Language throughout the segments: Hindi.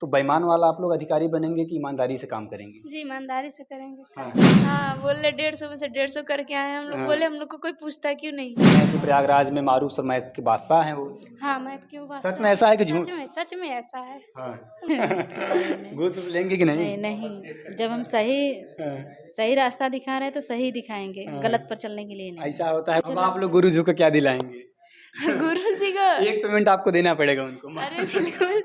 तो बेईमान वाला आप लोग अधिकारी बनेंगे कि ईमानदारी से काम करेंगे? जी ईमानदारी से करेंगे। हाँ। हाँ, बोले 150 में से 150 करके आए हैं हम लोग। हाँ। बोले हम लोग को कोई पूछता क्यों नहीं। मैं कि प्रयागराज में मारूफ सर मैथ के बादशाह हैं वो। हाँ, मैथ क्यों बात सच में ऐसा है कि झूठ? सच में ऐसा है। हाँ। नहीं घूस वूस लेंगे कि नहीं? नहीं नहीं, जब हम सही हाँ। सही रास्ता दिखा रहे हैं तो सही दिखाएंगे, हाँ। गलत पर चलने के लिए नहीं। ऐसा होता है। अब आप लोग गुरु जी को क्या दिलाएंगे? गुरु जी को एक पेमेंट आपको देना पड़ेगा उनको। अरे बिल्कुल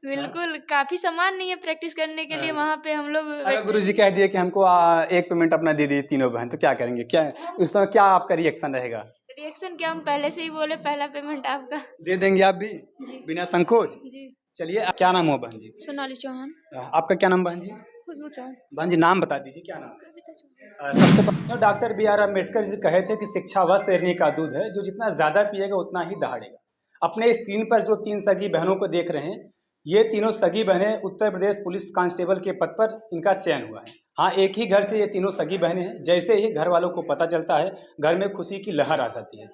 बिल्कुल, काफी सामान नहीं है प्रैक्टिस करने के लिए। वहाँ पे हम लोग अगर गुरु जी कह दिए कि हमको एक पेमेंट अपना दे दिए तीनों बहन, तो क्या करेंगे? क्या उस समय क्या आपका रिएक्शन रहेगा? रिएक्शन क्या, हम पहले से ही बोले पहला पेमेंट आपका। दे देंगे आप भी जी बिना संकोच? जी। चलिए, क्या नाम हो बहन जी? सोनाली चौहान। आपका क्या नाम बहन जी? खुशबू चौहान। बहन जी नाम बता दीजिए, क्या नाम? कविता चौहान। सबसे पहले डॉक्टर बी.आर. अम्बेडकर जी कहे थे कि शिक्षा वह शेरनी का दूध है जो जितना ज्यादा पिएगा उतना ही दहाड़ेगा। अपने स्क्रीन पर जो 3 सगी बहनों को देख रहे हैं, ये तीनों सगी बहनें उत्तर प्रदेश पुलिस कांस्टेबल के पद पर इनका चयन हुआ है। हाँ, एक ही घर से ये तीनों सगी बहनें हैं। जैसे ही घर वालों को पता चलता है, घर में खुशी की लहर आ जाती है।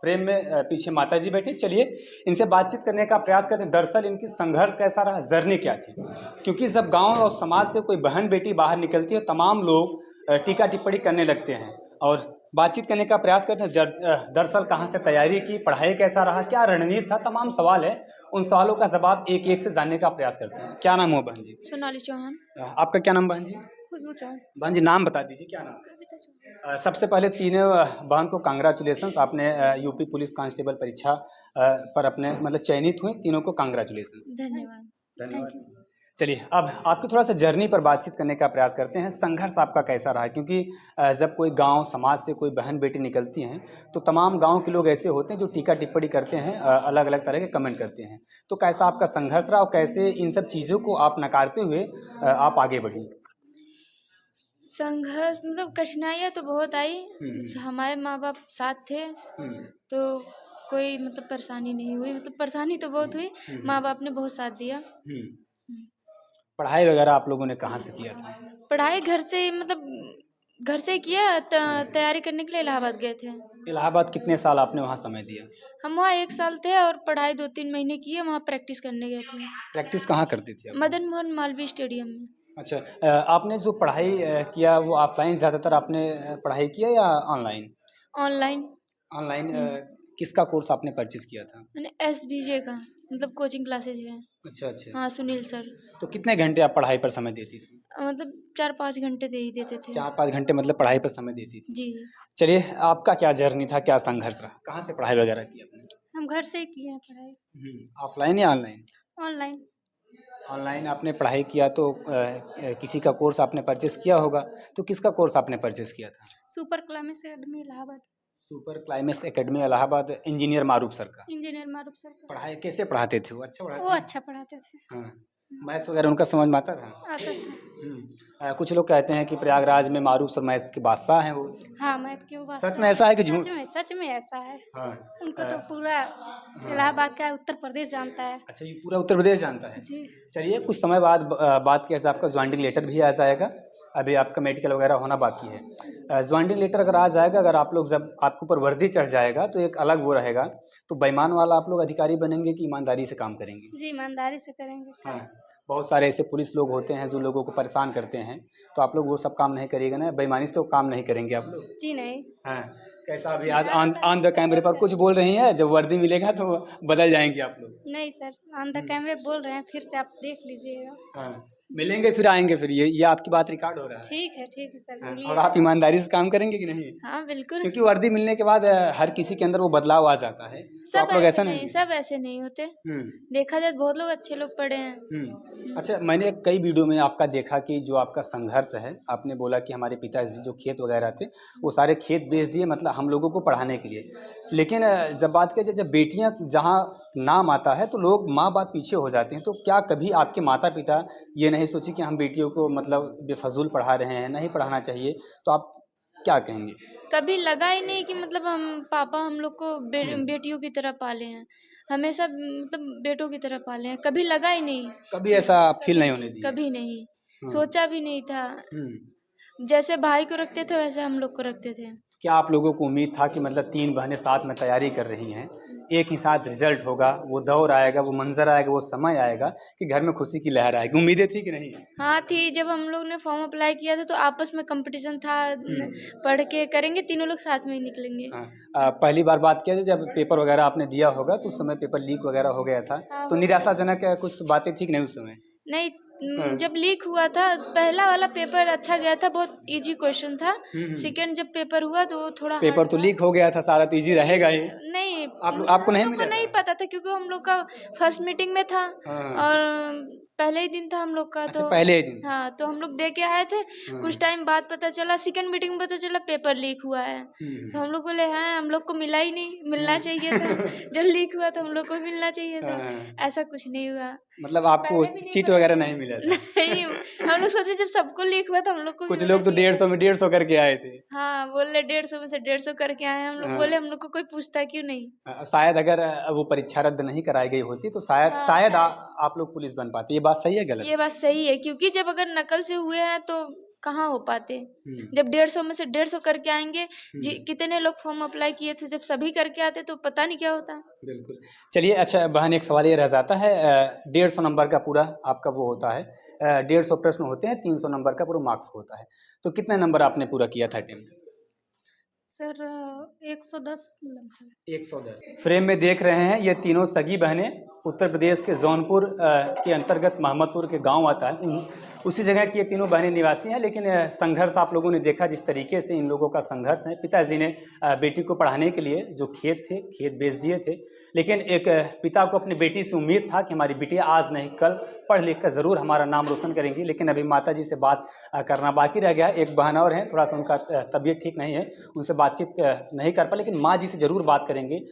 फ्रेम में पीछे माता जी बैठी, चलिए इनसे बातचीत करने का प्रयास करते हैं। दरअसल इनकी संघर्ष कैसा रहा, जर्नी क्या थी? क्योंकि जब गांव और समाज से कोई बहन बेटी बाहर निकलती है, तमाम लोग टीका टिप्पणी करने लगते हैं और बातचीत करने का प्रयास करते हैं। दरअसल कहाँ से तैयारी की, पढ़ाई कैसा रहा, क्या रणनीति था, तमाम सवाल है। उन सवालों का जवाब एक एक से जानने का प्रयास करते हैं। क्या नाम हो बहन जी? सोनाली चौहान। आपका क्या नाम बहन जी? खुशबू चौहान। बहन जी नाम बता दीजिए, क्या नाम? कविता चौहान। सबसे पहले तीनों बहन को कांग्रेचुलेशंस। आपने यूपी पुलिस कांस्टेबल परीक्षा पर अपने मतलब चयनित हुए, तीनों को कांग्रेचुलेशंस। धन्यवाद। धन्यवाद। चलिए, अब आपकी थोड़ा सा जर्नी पर बातचीत करने का प्रयास करते हैं। संघर्ष आपका कैसा रहा? क्योंकि जब कोई गांव समाज से कोई बहन बेटी निकलती हैं, तो तमाम गांव के लोग ऐसे होते हैं जो टीका टिप्पणी करते हैं, अलग अलग तरह के कमेंट करते हैं। तो कैसा आपका संघर्ष रहा और कैसे इन सब चीज़ों को आप नकारते हुए आप आगे बढ़ी? संघर्ष मतलब कठिनाइयाँ तो बहुत आई। हमारे माँ बाप साथ थे, तो कोई मतलब परेशानी नहीं हुई। मतलब परेशानी तो बहुत हुई, माँ बाप ने बहुत साथ दिया। पढ़ाई वगैरह आप लोगों ने कहाँ से किया था? पढ़ाई घर से मतलब घर से किया। तैयारी करने के लिए इलाहाबाद गए थे। इलाहाबाद कितने साल आपने वहाँ समय दिया? हम वहाँ 1 साल थे और पढ़ाई 2-3 महीने किए। वहाँ प्रैक्टिस करने गए थे। प्रैक्टिस कहाँ करती थी आप? मदन मोहन मालवीय स्टेडियम में। अच्छा, आपने जो पढ़ाई किया वो ऑफलाइन ज़्यादातर आपने पढ़ाई किया या ऑनलाइन? ऑनलाइन। ऑनलाइन किसका कोर्स आपने परचेज़ किया था? मैंने एसबीजे का मतलब कोचिंग क्लासेज है। अच्छा, अच्छा। हाँ, सुनील सर। तो कितने घंटे आप पढ़ाई पर समय देती थी? मतलब 4-5 घंटे दे ही देते थे। 4-5 घंटे मतलब पढ़ाई पर समय देती थी। जी। चलिए, आपका क्या जर्नी था, क्या संघर्ष रहा? कहाँ से पढ़ाई वगैरह की आपने? हम घर से ही किए हैं पढ़ाई। ऑफलाइन या ऑनलाइन? ऑनलाइन। ऑनलाइन आपने पढ़ाई किया तो किसी का कोर्स आपने परचेज़ किया होगा, तो किसका कोर्स आपने परचेज़ किया था? Super climax academy Allahabad. Super climax academy Allahabad, engineer Maroof sir का। इंजीनियर मारूफ सर का। पढ़ाई कैसे पढ़ाते थे वो? अच्छा वो पढ़ाते थे? अच्छा पढ़ाते थे। हाँ, मैथ्स वगैरह उनका समझ में आता था? आता था। कुछ लोग कहते हैं कि प्रयागराज में मारूफ सर मैथ के बादशाह हैं वो। हाँ, मैथ की वो बात सच में ऐसा है कि झूठ? सच में ऐसा है। हाँ। उनको तो पूरा इलाहाबाद का उत्तर प्रदेश जानता है। अच्छा, ये पूरा उत्तर प्रदेश जानता है? जी। चलिए, कुछ समय बाद बात के आपका ज्वाइनिंग लेटर भी आ जाएगा। अभी आपका मेडिकल वगैरह होना बाकी है। ज्वाइनिंग लेटर अगर आ जाएगा, अगर आप लोग जब आपके ऊपर वर्दी चढ़ जाएगा तो एक अलग वो रहेगा। तो बेईमान वाला आप लोग अधिकारी बनेंगे कि ईमानदारी से काम करेंगे? जी, ईमानदारी से करेंगे। हाँ, बहुत सारे ऐसे पुलिस लोग होते हैं जो लोगों को परेशान करते हैं, तो आप लोग वो सब काम नहीं करिएगा ना? बेईमानी से तो काम नहीं करेंगे आप लोग? जी नहीं। हाँ, कैसा अभी आज ऑन द कैमरे पर कुछ बोल रही हैं, जब वर्दी मिलेगा तो बदल जाएंगे आप लोग? नहीं सर, ऑन द कैमरे बोल रहे हैं, फिर से आप देख लीजिएगा। हाँ, मिलेंगे फिर आएंगे फिर, ये आपकी बात रिकॉर्ड हो रहा है। ठीक है सर, हाँ, मिलिए। और आप ईमानदारी से काम करेंगे कि नहीं? हाँ बिल्कुल। क्योंकि वर्दी मिलने के बाद हर किसी के अंदर वो बदलाव आ जाता है, तो सब आप लोग ऐसे ऐसा नहीं, नहीं? सब ऐसे नहीं होते। देखा जाए तो बहुत लोग अच्छे लोग पढ़े हैं। अच्छा, मैंने कई वीडियो में आपका देखा कि जो आपका संघर्ष है, आपने बोला कि हमारे पिताजी जो खेत वगैरह थे, वो सारे खेत बेच दिए मतलब हम लोगों को पढ़ाने के लिए। लेकिन जब बात की जाए, जब बेटियां जहाँ नाम आता है तो लोग माँ बाप पीछे हो जाते हैं। तो क्या कभी आपके माता पिता ये नहीं सोचे कि हम बेटियों को मतलब बेफजूल पढ़ा रहे हैं, नहीं पढ़ाना चाहिए? तो आप क्या कहेंगे? कभी लगा ही नहीं कि मतलब हम पापा हम लोग को बेटियों की तरह पाले हैं। हमेशा मतलब बेटों की तरह पाले हैं। कभी लगा ही नहीं। कभी ऐसा फील नहीं होने दिया? कभी नहीं। सोचा भी नहीं था। जैसे भाई को रखते थे वैसे हम लोग को रखते थे। क्या आप लोगों को उम्मीद था कि मतलब तीन बहनें साथ में तैयारी कर रही हैं, एक ही साथ रिजल्ट होगा, वो दौर आएगा, वो मंजर आएगा, वो समय आएगा कि घर में खुशी की लहर आएगी? उम्मीदें थी कि नहीं? हाँ थी, जब हम लोग ने फॉर्म अप्लाई किया था तो आपस में कंपटीशन था, पढ़ के करेंगे, तीनों लोग साथ में ही निकलेंगे। हाँ, पहली बार बात किया जब पेपर वगैरह आपने दिया होगा तो उस समय पेपर लीक वगैरह हो गया था, हाँ, तो निराशाजनक कुछ बातें थी कि नहीं उस समय? नहीं, हाँ। जब लीक हुआ था पहला वाला पेपर अच्छा गया था, बहुत इजी क्वेश्चन था। सेकंड जब पेपर हुआ तो वो थोड़ा हार्ड पेपर तो था। लीक हो गया था सारा, तो इजी रहेगा ही। नहीं, आपको हम नहीं लोग को मिला नहीं था? पता था क्योंकि हम लोग का फर्स्ट मीटिंग में था हाँ। और पहले ही दिन था हम लोग का, अच्छा, तो पहले ही दिन? हाँ, तो हम लोग दे के आए थे। कुछ टाइम बाद पता चला, सेकंड मीटिंग में पता चला पेपर लीक हुआ है। तो हम लोग बोले हाँ, हम लोग को मिला ही नहीं, मिलना चाहिए था। जब लीक हुआ तो हम लोग को मिलना चाहिए था। हाँ। ऐसा कुछ नहीं हुआ। मतलब आपको पहले भी नहीं चीट पता वगैरह था। नहीं मिला था? नहीं, हम लोग सोचे जब सबको लीक हुआ तो हम लोग को भी कुछ होना लोग तो चाहिए था। 150 में 150 करके आए थे। हाँ, बोले 150 में से 150 करके आए हैं। हम लोग हाँ। बोले हम लोग को कोई पूछता क्यों नहीं। शायद अगर वो परीक्षा रद्द नहीं कराई गई होती तो शायद हाँ, शायद आप लोग पुलिस बन पाते। ये बात सही है गलत? ये बात सही है, क्योंकि जब अगर नकल से हुए हैं तो कहाँ हो पाते। हम्म, जब 150 में से 150 करके आएंगे, हम्म, कितने लोग फॉर्म अप्लाई किए थे, जब सभी करके आते तो पता नहीं क्या होता। बिल्कुल। चलिए, अच्छा बहन, एक सवाल ये रह जाता है, 150 नंबर का पूरा आपका वो होता है, 150 प्रश्न होते हैं, 300 नंबर का पूरा मार्क्स होता है, तो कितने नंबर आपने पूरा किया था अटेम्प्ट? Sir 110 sir. 110। फ्रेम में देख रहे हैं ये तीनों सगी बहनें, उत्तर प्रदेश के जौनपुर के अंतर्गत महमदपुर के गांव आता है, उसी जगह की ये तीनों बहनें निवासी हैं। लेकिन संघर्ष आप लोगों ने देखा जिस तरीके से इन लोगों का संघर्ष है। पिताजी ने बेटी को पढ़ाने के लिए जो खेत बेच दिए थे, लेकिन एक पिता को अपनी बेटी से उम्मीद था कि हमारी बेटी आज नहीं कल पढ़ लिख कर ज़रूर हमारा नाम रोशन करेंगी। लेकिन अभी माता जी से बात करना बाकी रह गया। एक बहन और हैं, थोड़ा सा उनका तबीयत ठीक नहीं है, उनसे बातचीत नहीं कर पाए, लेकिन माँ जी से ज़रूर बात करेंगे।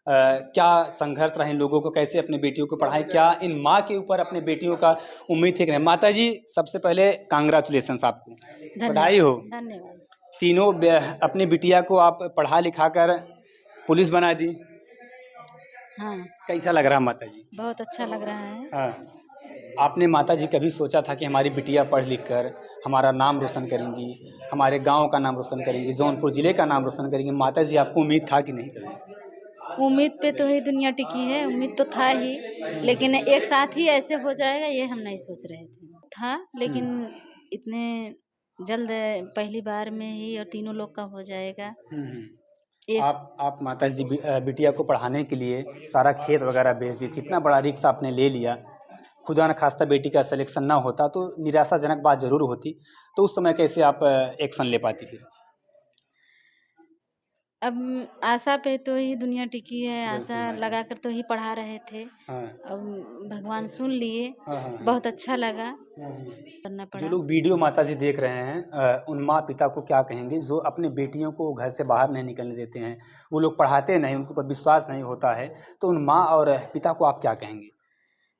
क्या संघर्ष रहा इन लोगों को, कैसे अपने बेटियों को पढ़ाएं, क्या इन माँ के ऊपर अपने बेटियों का उम्मीद थी कि नहीं। माता जी, सबसे पहले कांग्रेचुलेशंस आपको, बधाई हो। धन्यवाद। तीनों अपनी बिटिया को आप पढ़ा लिखा कर पुलिस बना दी। हाँ, कैसा लग रहा माता जी? बहुत अच्छा लग रहा है। हाँ, आपने माता जी कभी सोचा था कि हमारी बिटिया पढ़ लिख कर हमारा नाम रोशन करेंगी, हमारे गांव का नाम रोशन करेंगी, जौनपुर ज़िले का नाम रोशन करेंगी? माता जी, आपको उम्मीद था कि नहीं कभी? उम्मीद पे तो ही दुनिया टिकी है, उम्मीद तो था ही, लेकिन एक साथ ही ऐसे हो जाएगा ये हम नहीं सोच रहे थे। था, लेकिन इतने जल्द पहली बार में ही और तीनों लोग का हो जाएगा। एक आप माता जी बिटिया को पढ़ाने के लिए सारा खेत वगैरह बेच दी थी, इतना बड़ा रिक्स आपने ले लिया, खुदा न खास्ता बेटी का सिलेक्शन ना होता तो निराशाजनक बात ज़रूर होती, तो उस समय कैसे आप एक्शन ले पाती फिर? अब आशा पे तो ही दुनिया टिकी है, आशा बिल्कुल। लगाकर तो ही पढ़ा रहे थे। हाँ, अब भगवान सुन लिए, हाँ, हाँ, हाँ। बहुत अच्छा लगा, हम्म। करना जो पड़ा। लोग वीडियो माता जी देख रहे हैं, उन माँ पिता को क्या कहेंगे जो अपनी बेटियों को घर से बाहर नहीं निकलने देते हैं, वो लोग पढ़ाते नहीं, उनके ऊपर विश्वास नहीं होता है, तो उन माँ और पिता को आप क्या कहेंगे?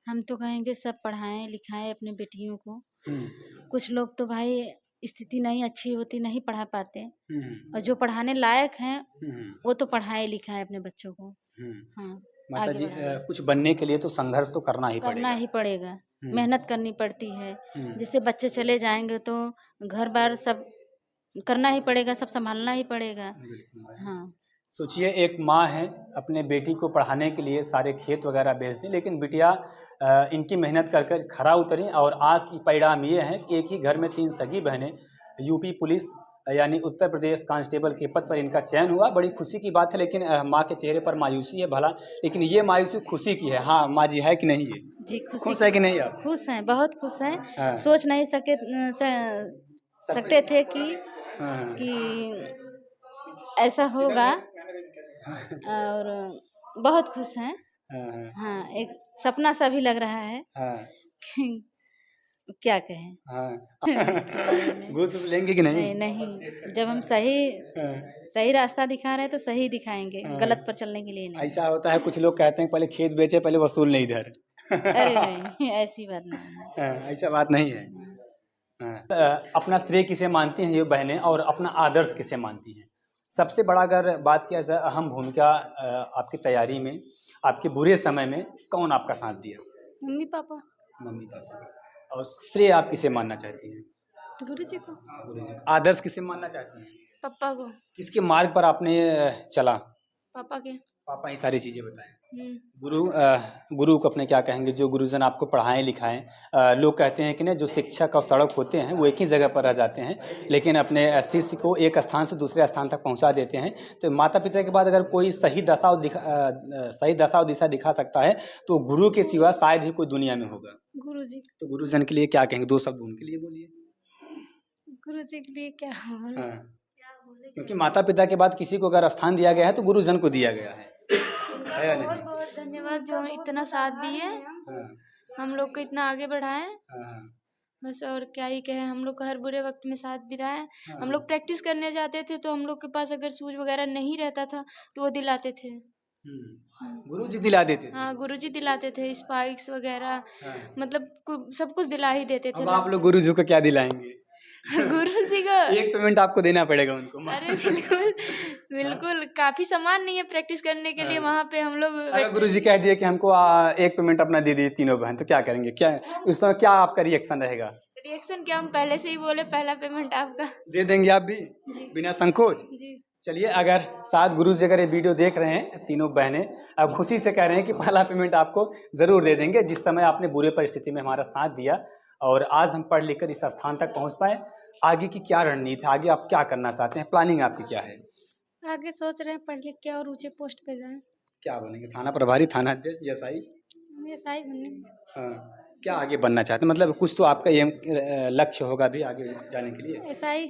हम तो कहेंगे सब पढ़ाएं लिखाएं अपने बेटियों को। हम्म, कुछ लोग तो भाई स्थिति नहीं अच्छी होती, नहीं पढ़ा पाते, हम्म, और जो पढ़ाने लायक हैं हम्म, वो तो पढ़ाए लिखाएं अपने बच्चों को। हम्म। हाँ, माता आगे जी, बढ़ाएं। कुछ बनने के लिए तो संघर्ष तो करना ही करना पड़ेगा। ही पड़ेगा, हम्म, मेहनत करनी पड़ती है। हम्म, जिससे बच्चे चले जाएंगे तो घर बार सब करना ही पड़ेगा, सब संभालना ही पड़ेगा। बिल्कुल। हाँ, सोचिए, एक माँ है, अपने बेटी को पढ़ाने के लिए सारे खेत वगैरह बेच दी, लेकिन बिटिया इनकी मेहनत कर कर खरा उतरी और आज परिणाम ये है कि एक ही घर में तीन सगी बहनें यूपी पुलिस यानी उत्तर प्रदेश कांस्टेबल के पद पर इनका चयन हुआ। बड़ी खुशी की बात है, लेकिन माँ के चेहरे पर मायूसी है भला, लेकिन ये मायूसी खुशी की है। हाँ माँ जी, है कि नहीं? ये जी खुशी खुश है कि नहीं आप? खुश हैं, बहुत खुश हैं। हाँ, सोच नहीं सकते थे हाँ, कि ऐसा होगा, और बहुत खुश हैं। हाँ, हाँ, एक सपना सा भी लग रहा है हाँ, कि क्या कहें। हाँ। नहीं, घूस वूस लेंगे कि नहीं? नहीं, नहीं, जब हम सही हाँ, सही रास्ता दिखा रहे हैं तो सही दिखाएंगे, हाँ। गलत पर चलने के लिए नहीं। ऐसा होता है, कुछ लोग कहते हैं पहले खेत बेचे पहले वसूल नहीं इधर। अरे नहीं, ऐसी बात नहीं है। हाँ, ऐसा बात नहीं है। हाँ। अपना श्रेय किसे मानती हैं ये बहनें और अपना आदर्श किसे मानती हैं? सबसे बड़ा अगर बात किया जाए, अहम भूमिका आपकी तैयारी में, आपके बुरे समय में कौन आपका साथ दिया? Mummy papa. Mummy papa. और श्रेय आप किसे मानना चाहती हैं? गुरु जी को। गुरु जी। आदर्श किसे मानना चाहती हैं? पापा को। किसके मार्ग पर आपने चला? पापा के। पापा ही सारी चीज़ें बताएं। हम्म। गुरु को अपने क्या कहेंगे, जो गुरुजन आपको पढ़ाएं लिखाएं? लोग कहते हैं कि ना, जो शिक्षक और सड़क होते हैं वो एक ही जगह पर रह जाते हैं, लेकिन अपने शिष्य को एक स्थान से दूसरे स्थान तक पहुंचा देते हैं। तो माता पिता के बाद अगर कोई सही दशा और दिशा दिखा सकता है तो गुरु के सिवा शायद ही कोई दुनिया में होगा। गुरुजी। तो गुरुजन के लिए क्या कहेंगे? 2 शब्द उनके लिए बोलिए। गुरुजी के लिए क्या बोले? हाँ, क्योंकि माता पिता के बाद किसी को अगर स्थान दिया गया है तो गुरुजन को दिया गया है या नहीं? बहुत बहुत धन्यवाद जो इतना साथ दिए, हाँ, हम लोग को इतना आगे बढ़ाए। हाँ, बस और क्या ही कहें, हम लोग को हर बुरे वक्त में साथ दिलाए। हाँ। हम लोग प्रैक्टिस करने जाते थे तो हम लोग के पास अगर शूज वगैरह नहीं रहता था तो वो दिलाते थे। गुरु जी दिला देते थे। हाँ, गुरुजी दिलाते थे, स्पाइक्स वगैरह, हाँ। मतलब सब कुछ दिला ही देते थे। अब आप लोग गुरु जी को क्या दिलाएंगे? गुरुजी को एक पेमेंट आपको देना पड़ेगा उनको। अरे बिल्कुल बिल्कुल, काफी सामान नहीं है प्रैक्टिस करने के लिए वहाँ पे हम लोग। अगर गुरु जी कह दिए कि हमको एक पेमेंट अपना दे दिए तीनों बहन, तो क्या करेंगे? क्या उस समय क्या आपका रिएक्शन रहेगा? रिएक्शन क्या, हम पहले से ही बोले पहला पेमेंट आपका दे देंगे आप भी जी। बिना संकोच? जी। चलिए, अगर साथ गुरु जी अगर ये वीडियो देख रहे हैं, तीनों बहनें अब खुशी से कह रहे हैं कि पहला पेमेंट आपको ज़रूर दे देंगे, जिस समय आपने बुरे परिस्थिति में हमारा साथ दिया और आज हम पढ़ लिख कर इस स्थान तक पहुंच पाए। आगे की क्या रणनीति है? आगे आप क्या करना चाहते हैं? प्लानिंग आपकी क्या है? आगे सोच रहे हैं पढ़ लिख के और ऊंचे पोस्ट पे जाएं। क्या बनेंगे? थाना प्रभारी, थाना अध्यक्ष, एसआई? एसआई बनेंगे। हाँ, क्या आगे बनना चाहते हैं? मतलब कुछ तो आपका ये लक्ष्य होगा भी आगे जाने के लिए। एसआई।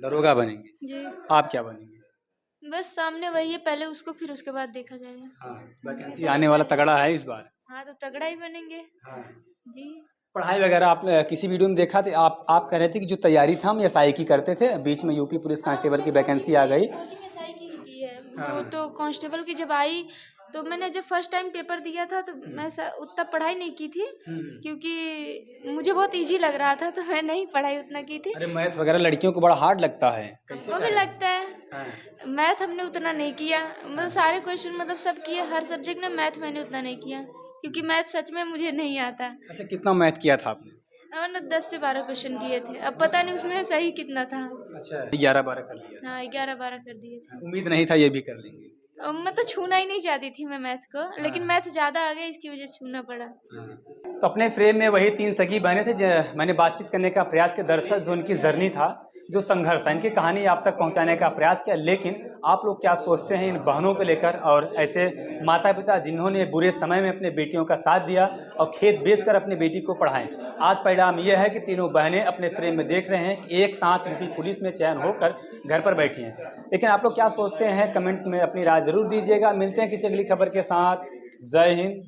दरोगा बनेंगे? जी। आप क्या बनेंगे? बस सामने वही है, पहले उसको फिर उसके बाद देखा जाएगा। हाँ, वैकेंसी आने वाला तगड़ा है इस बार। हाँ, तो तगड़ा ही बनेंगे। हाँ। जी। पढ़ाई वगैरह आप किसी वीडियो में देखा थे, आप कह रहे थे कि जो तैयारी था हम एसआई की करते थे, बीच में यूपी पुलिस कांस्टेबल की वैकेंसी आ गई। कोचिंग एसआई की ही की है। हाँ। वो तो कांस्टेबल की जब आई तो मैंने जब फर्स्ट टाइम पेपर दिया था तो मैं उतना पढ़ाई नहीं की थी, क्योंकि मुझे बहुत इजी लग रहा था तो मैं नहीं पढ़ाई उतना की थी। अरे मैथ वगैरह लड़कियों को बड़ा हार्ड लगता है। वो भी लगता है। हाँ। मैथ हमने उतना नहीं किया, मतलब सारे क्वेश्चन मतलब सब किए, हर सब्जेक्ट में मैथ मैंने उतना नहीं किया क्योंकि मैथ सच में मुझे नहीं आता। अच्छा, कितना मैथ किया था आपने? मैंने 10 से 12 क्वेश्चन किए थे, अब पता नहीं उसमें सही कितना था। अच्छा, 11-12 कर लिया। हाँ, 11-12 कर दिए थे। उम्मीद नहीं था ये भी कर लेंगे। मैं तो छूना ही नहीं चाहती थी मैं मैथ को, लेकिन मैथ ज़्यादा आ गया इसकी वजह से छूना पड़ा। तो अपने फ्रेम में वही 3 सगी बहनें थे मैंने बातचीत करने का प्रयास किया। दरअसल जो उनकी जर्नी था, जो संघर्ष था, इनकी कहानी आप तक पहुंचाने का प्रयास किया। लेकिन आप लोग क्या सोचते हैं इन बहनों को लेकर, और ऐसे माता पिता जिन्होंने बुरे समय में अपने बेटियों का साथ दिया और खेत बेचकर अपनी बेटी को पढ़ाएं? आज परिणाम यह है कि तीनों बहनें अपने फ्रेम में देख रहे हैं कि एक साथ यूपी पुलिस में चयन होकर घर पर बैठी हैं। लेकिन आप लोग क्या सोचते हैं, कमेंट में अपनी राय जरूर दीजिएगा। मिलते हैं किसी अगली खबर के साथ। जय हिंद।